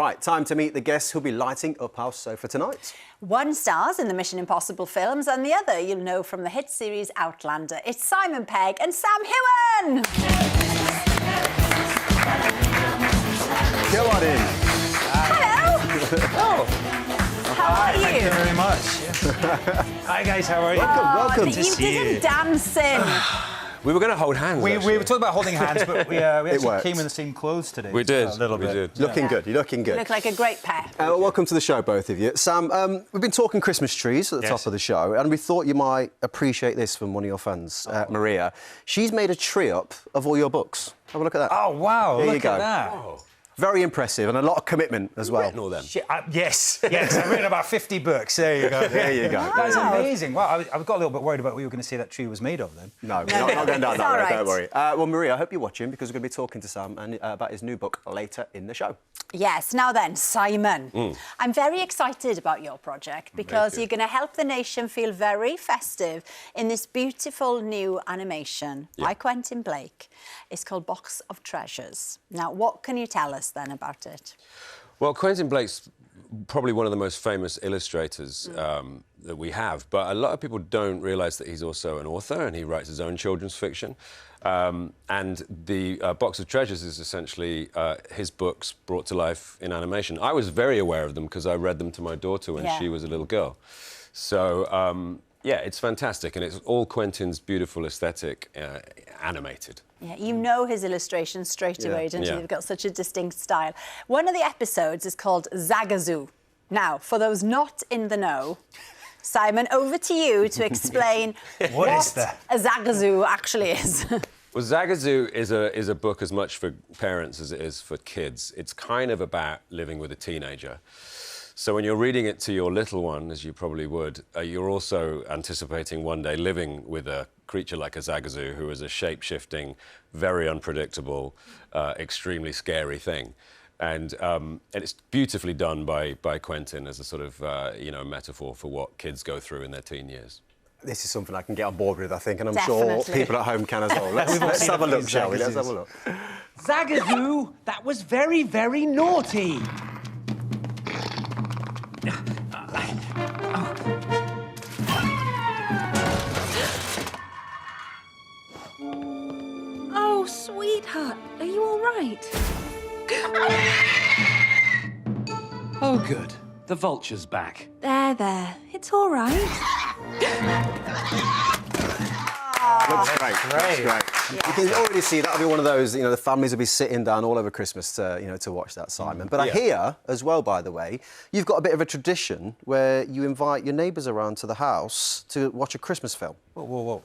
Right, time to meet the guests who'll be lighting up our sofa tonight. One stars in the Mission Impossible films and the other you'll know from the hit series Outlander. It's Simon Pegg and Sam Heughan! Go on in. Hello! How are you? Thank you very much. Hi guys, how are you? Welcome. You did some dancing. We were going to hold hands. We were talking about holding hands, but we actually worked. came in the same clothes today. We did. A little bit. We did. Looking good. You're looking good. You look like a great pair. Welcome to the show, both of you. Sam, we've been talking Christmas trees at the top of the show, and we thought you might appreciate this from one of your fans, Maria. She's made a tree up of all your books. Have a look at that. Oh, wow. There you look go. at that. Oh. Very impressive, and a lot of commitment as well. Written all them. Yes. I've written about 50 books. There you go. There you go. That's amazing. Wow, I got a little bit worried about what you were going to say that tree was made of then. No, we're not going down that road, right. don't worry. Well, Maria, I hope you're watching because we're going to be talking to Sam about his new book later in the show. Yes, now then, Simon. I'm very excited about your project because you're going to help the nation feel very festive in this beautiful new animation by Quentin Blake. It's called Box of Treasures. Now, what can you tell us then about it? Well, Quentin Blake's probably one of the most famous illustrators that we have, but a lot of people don't realise that he's also an author and he writes his own children's fiction. And the Box of Treasures is essentially his books brought to life in animation. I was very aware of them because I read them to my daughter when she was a little girl. So, yeah, it's fantastic, and it's all Quentin's beautiful aesthetic animated. Yeah, you know his illustrations straight away, don't you? Yeah. They've got such a distinct style. One of the episodes is called Zagazoo. Now, for those not in the know, Simon, over to you to explain what is that? a Zagazoo actually is. Well, Zagazoo is a book as much for parents as it is for kids. It's kind of about living with a teenager. So when you're reading it to your little one, as you probably would, you're also anticipating one day living with a creature like a Zagazoo, who is a shape-shifting, very unpredictable, extremely scary thing. And it's beautifully done by Quentin as a sort of, metaphor for what kids go through in their teen years. This is something I can get on board with, I think, and I'm Definitely. sure people at home can as well. Let's have a look, shall we? Let's have a look. Zagazoo, that was very, very naughty. Oh, sweetheart, are you all right? Oh, good. The vulture's back. There, it's all right. Looks great. Looks great. You can already see that'll be one of those, the families will be sitting down all over Christmas to, to watch that, Simon. But I hear, as well, by the way, you've got a bit of a tradition where you invite your neighbours around to the house to watch a Christmas film. Whoa.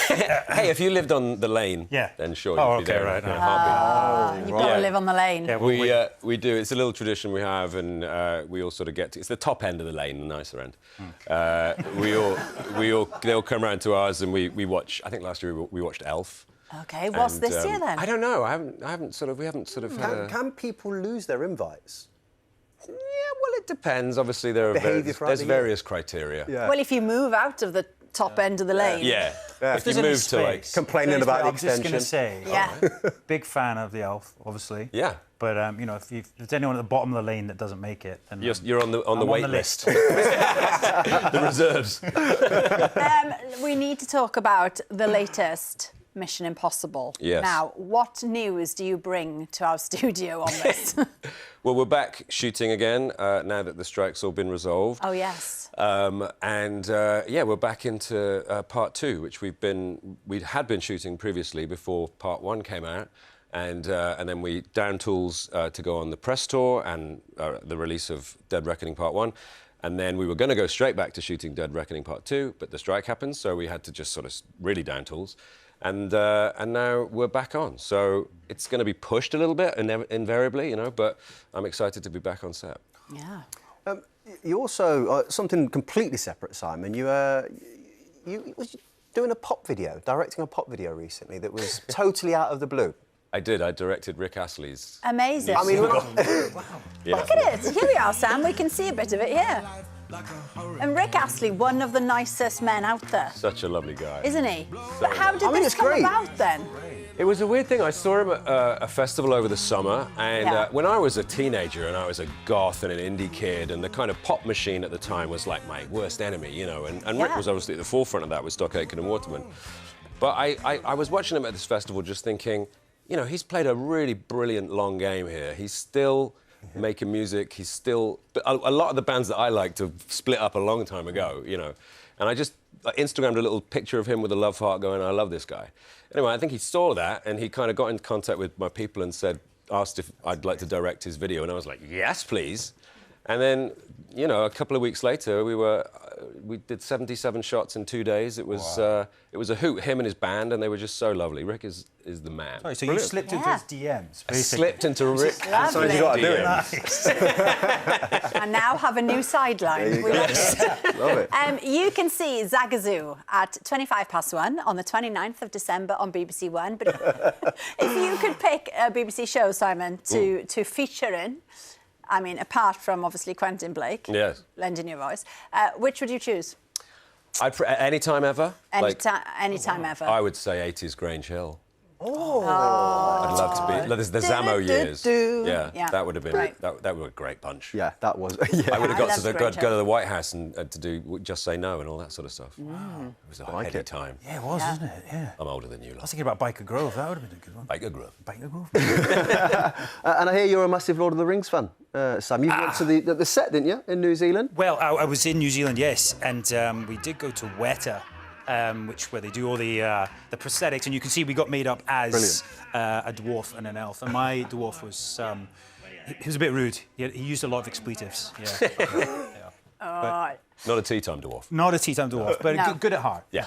Hey, if you lived on the lane, then sure, you'd be there. Right. in a heartbeat. You've got to live on the lane. Yeah, We do. It's a little tradition we have, and we all sort of get to... It's the top end of the lane, the nicer end. They'll come round to ours, and we watch... I think last year we watched Elf. OK, what's this year, then? I don't know. We haven't sort of had a... Can people lose their invites? Yeah, well, it depends. Obviously, there's various criteria. Yeah. Well, if you move out of the top end of the lane... Yeah. If you there's any move to, like... space, complaining about the extension. I'm just going to say, Yeah. big fan of the Elf, obviously. Yeah. But, if there's anyone at the bottom of the lane that doesn't make it, then... You're on the wait list. The reserves. We need to talk about the latest Mission Impossible. Yes. Now, what news do you bring to our studio on this? Well, we're back shooting again now that the strike's all been resolved. Oh, yes. We're back into part 2, which we had been shooting previously before part 1 came out, and then we down tools to go on the press tour and the release of Dead Reckoning Part 1. And then we were going to go straight back to shooting Dead Reckoning Part 2, but the strike happened, so we had to just sort of really down tools. And now we're back on. So it's going to be pushed a little bit, invariably, but I'm excited to be back on set. Yeah. You also, something completely separate, Simon, you was doing a pop video, directing a pop video recently that was totally out of the blue. I did. I directed Rick Astley's... Amazing. I mean, Look at it. Here we are, Sam. We can see a bit of it here. And Rick Astley, one of the nicest men out there. Such a lovely guy. Isn't he? But how did this come about then? It was a weird thing. I saw him at a festival over the summer, and when I was a teenager and I was a goth and an indie kid, and the kind of pop machine at the time was like my worst enemy, you know, and Rick was obviously at the forefront of that with Stock Aitken and Waterman. But I was watching him at this festival just thinking, you know, he's played a really brilliant long game here. He's still making music. He's still... A lot of the bands that I liked have split up a long time ago, you know. And I just Instagrammed a little picture of him with a love heart going, I love this guy. Anyway, I think he saw that and he kind of got in contact with my people and asked if I'd like to direct his video. And I was like, yes, please. And then, you know, a couple of weeks later, we did 77 shots in 2 days. It was it was a hoot, him and his band, and they were just so lovely. Rick is the man. Sorry, so you slipped into his DMs, basically. I slipped into Rick. That's you got to do it. Nice. And now have a new sideline. We love it. Love it. You can see Zagazoo at 1:25 on the 29th of December on BBC One. But if you could pick a BBC show, Simon, to feature in, I mean, apart from obviously Quentin Blake, lending your voice, which would you choose? Any time ever? Any time ever. I would say 80s Grange Hill. Oh. I'd love to be. The Zammo years. Yeah, that would have been that would a great punch. Yeah, that was. I would have got to go to the White House and to do Just Say No and all that sort of stuff. It was a heady time. Yeah, it was, wasn't it? Yeah. I'm older than you. I was thinking about Biker Grove. That would have been a good one. Biker Grove. Biker Grove. And I hear you're a massive Lord of the Rings fan, Sam. You went to the set, didn't you, in New Zealand? Well, I was in New Zealand, yes, and we did go to Weta. Where they do all the prosthetics, and you can see we got made up as a dwarf and an elf. And my dwarf was he was a bit rude. He used a lot of expletives. Not a tea time dwarf. Not a tea time dwarf, but good at heart. Yeah.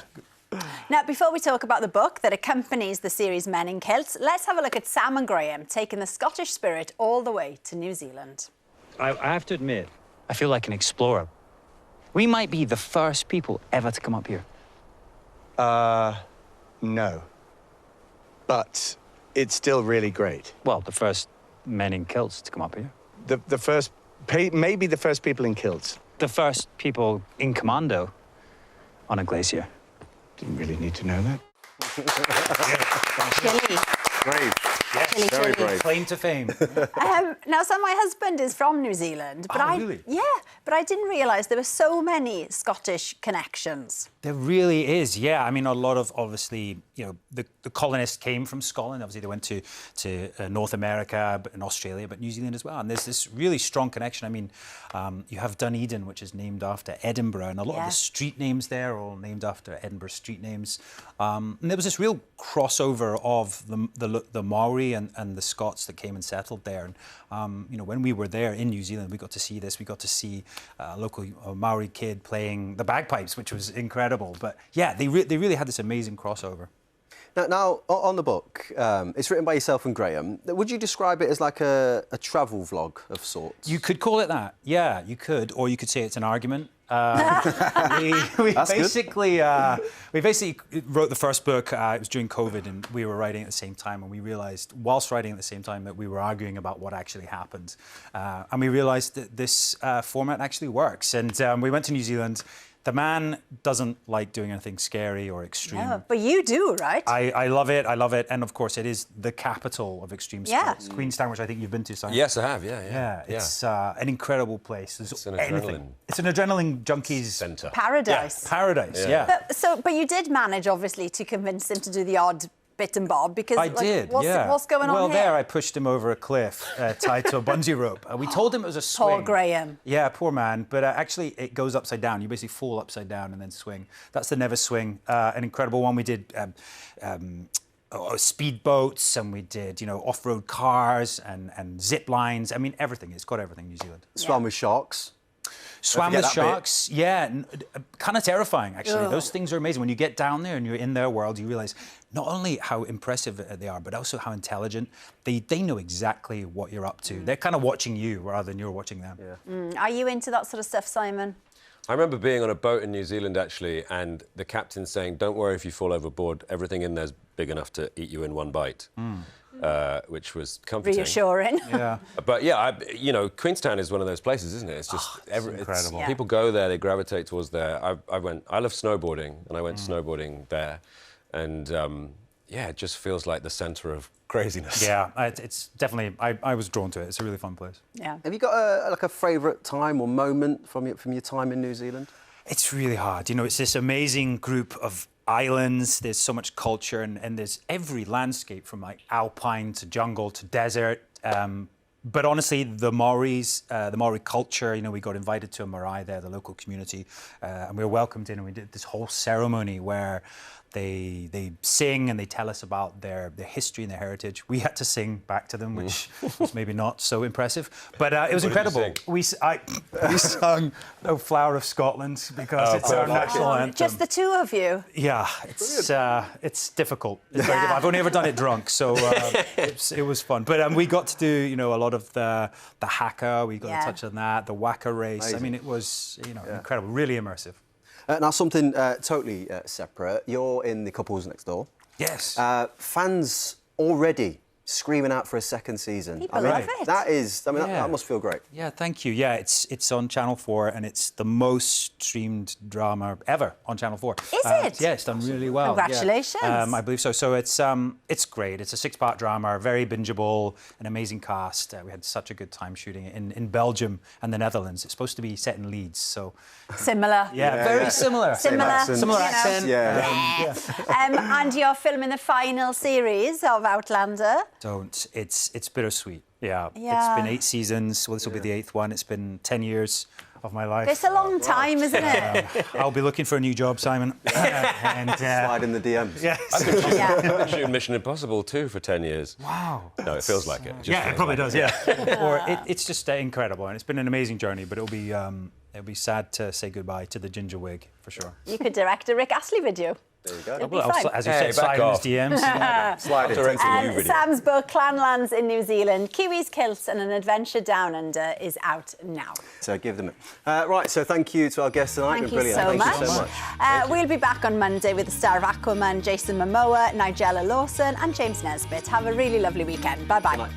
Now, before we talk about the book that accompanies the series Men in Kilts, let's have a look at Sam and Graham taking the Scottish spirit all the way to New Zealand. I have to admit, I feel like an explorer. We might be the first people ever to come up here. No. But it's still really great. Well, the first men in kilts to come up here. The first, maybe the first people in kilts. The first people in commando on a glacier. Didn't really need to know that. Chilly. Brave. Yes, very brave. Claim to fame. Now, so my husband is from New Zealand, but really? but I didn't realise there were so many Scottish connections. There really is, yeah. I mean, a lot of, obviously, you know, the colonists came from Scotland. Obviously, they went to North America and Australia, but New Zealand as well. And there's this really strong connection. I mean, you have Dunedin, which is named after Edinburgh, and a lot of the street names there are all named after Edinburgh street names. And there was this real crossover of the Maori and the Scots that came and settled there. And, you know, when we were there in New Zealand, we got to see this. We got to see a local Maori kid playing the bagpipes, which was incredible. But yeah, they really had this amazing crossover. Now, on the book, it's written by yourself and Graham. Would you describe it as like a travel vlog of sorts? You could call it that, yeah, you could. Or you could say it's an argument. We basically wrote the first book. It was during COVID, and we were writing at the same time. And we realised, whilst writing at the same time, that we were arguing about what actually happened. And we realised that this format actually works. And we went to New Zealand. The man doesn't like doing anything scary or extreme. No, but you do, right? I love it. I love it. And of course, it is the capital of extreme sports. Queenstown, which I think you've been to, Simon. Yes, I have. Yeah. It's an incredible place. It's an adrenaline. It's an adrenaline junkies centre. Paradise. Yeah. Paradise. Yeah. But you did manage, obviously, to convince him to do the odd bit and bob, because I did. What's going on here? Well, there I pushed him over a cliff, tied to a bungee rope. We told him it was a swing. Poor Graham. Yeah, poor man. But actually, it goes upside down. You basically fall upside down and then swing. That's the never swing. An incredible one. We did speed boats, and we did, you know, off-road cars and zip lines. I mean, everything. It's got everything, New Zealand. Swam with sharks. Swam with sharks, yeah, kind of terrifying, actually. Those things are amazing. When you get down there and you're in their world, you realise not only how impressive they are, but also how intelligent. They know exactly what you're up to. They're kind of watching you rather than you're watching them. Yeah. Are you into that sort of stuff, Simon? I remember being on a boat in New Zealand, actually, and the captain saying, don't worry if you fall overboard, everything in there's big enough to eat you in one bite. Which was comforting. Reassuring. Yeah. But yeah, you know, Queenstown is one of those places, isn't it? It's just it's incredible. People go there, they gravitate towards there. I love snowboarding, and I went snowboarding there, and yeah, it just feels like the centre of craziness. Yeah, it's definitely. I was drawn to it. It's a really fun place. Yeah. Have you got a favourite time or moment from your time in New Zealand? It's really hard. You know, it's this amazing group of islands. There's so much culture, and there's every landscape from like alpine to jungle to desert. But honestly, the Maoris, the Maori culture, you know, we got invited to a marae there, the local community, and we were welcomed in, and we did this whole ceremony where they sing and they tell us about their history and their heritage. We had to sing back to them, which was maybe not so impressive, but it was incredible. We sung "O Flower of Scotland" because it's our national anthem. Just the two of you? Yeah, it's difficult. I've only ever done it drunk, so it was fun. But we got to do, you know, a lot of the haka. We got to touch on that, the waka race. Amazing. I mean, it was, you know, incredible, really immersive. Now, something totally separate. You're in the Couples Next Door. Yes. Fans already screaming out for a second season. People love it. That must feel great. Yeah, thank you. Yeah, it's on Channel 4 and it's the most streamed drama ever on Channel 4. Is it? Yeah, it's done really well. Congratulations. Yeah. I believe so. So it's great. It's a 6-part drama, very bingeable, an amazing cast. We had such a good time shooting it in Belgium and the Netherlands. It's supposed to be set in Leeds, so... Similar. Yeah, very similar. Similar accent. Yeah. And you're filming the final series of Outlander. Don't. It's bittersweet. Yeah. Yeah. It's been 8 seasons. Well, this will be the 8th one. It's been 10 years of my life. It's a long time, isn't it? I'll be looking for a new job, Simon. Slide in the DMs. Yes. I've been shooting Mission Impossible 2 for 10 years. Wow. No, it feels like it. Yeah, it probably does. Yeah. Or it's just incredible, and it's been an amazing journey. But it'll be sad to say goodbye to the ginger wig for sure. You could direct a Rick Astley video. There you go. It'll be fine. As you said, slide in his DMs. Slide it. And Sam's book, Clanlands in New Zealand, Kiwis, Kilts and an Adventure Down Under is out now. So give them it. Right, so thank you to our guests tonight. Thank you Brilliant. so Thank you so much. We'll be back on Monday with the star of Aquaman, Jason Momoa, Nigella Lawson and James Nesbitt. Have a really lovely weekend. Bye-bye.